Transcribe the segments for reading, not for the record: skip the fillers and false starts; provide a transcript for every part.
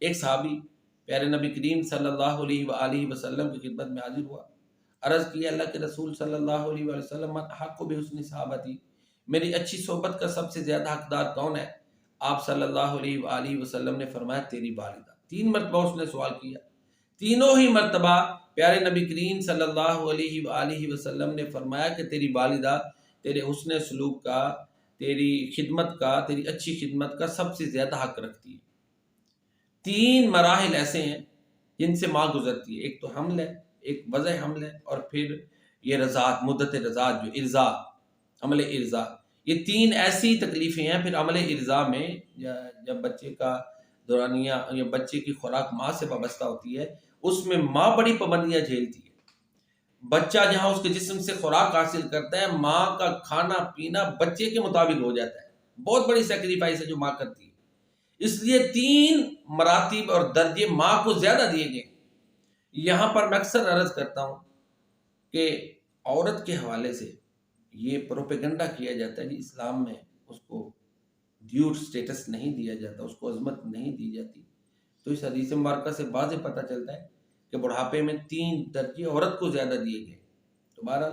ایک صحابی پیارے نبی کریم صلی اللہ علیہ وآلہ وسلم کی خدمت میں حاضر ہوا، عرض کیا اللہ کے رسول صلی اللہ علیہ وآلہ وسلم من حق بحسن صحابتی، میری اچھی صحبت کا سب سے زیادہ حقدار کون ہے؟ آپ صلی اللہ علیہ وآلہ وسلم نے فرمایا تیری والدہ۔ 3 مرتبہ اس نے سوال کیا، تینوں ہی مرتبہ پیارے نبی کریم صلی اللہ علیہ وآلہ وسلم نے فرمایا کہ تیری والدہ تیرے حسن سلوک کا، تیری خدمت کا، تیری اچھی خدمت کا سب سے زیادہ حق رکھتی ہے۔ 3 مراحل ایسے ہیں جن سے ماں گزرتی ہے، ایک تو حمل ہے، ایک وضع حمل ہے، اور پھر یہ رضاعت، مدت رضاعت جو ارضاء، عمل ارضاء، یہ 3 ایسی تکلیفیں ہیں۔ پھر عمل ارضاء میں جب بچے کا دورانیہ یا بچے کی خوراک ماں سے وابستہ ہوتی ہے، اس میں ماں بڑی پابندیاں جھیلتی ہے۔ بچہ جہاں اس کے جسم سے خوراک حاصل کرتا ہے، ماں کا کھانا پینا بچے کے مطابق ہو جاتا ہے۔ بہت بڑی سیکریفائس ہے جو ماں کرتی ہے، اس لیے 3 مراتب اور درجے ماں کو زیادہ دیے گئے۔ یہاں پر میں اکثر عرض کرتا ہوں کہ عورت کے حوالے سے یہ پروپیگنڈا کیا جاتا ہے کہ اسلام میں اس کو ڈیو سٹیٹس نہیں دیا جاتا، اس کو عظمت نہیں دی جاتی، تو اس حدیث مبارکہ سے واضح پتہ چلتا ہے کہ بڑھاپے میں 3 درجے عورت کو زیادہ دیے گئے۔ تو بہرحال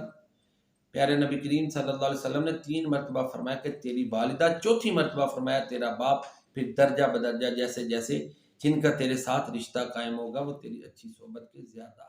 پیارے نبی کریم صلی اللہ علیہ وسلم نے 3 مرتبہ فرمایا کہ تیری والدہ، 4تھی مرتبہ فرمایا تیرا باپ، پھر درجہ بدرجہ جیسے جیسے جن کا تیرے ساتھ رشتہ قائم ہوگا وہ تیری اچھی صحبت کے زیادہ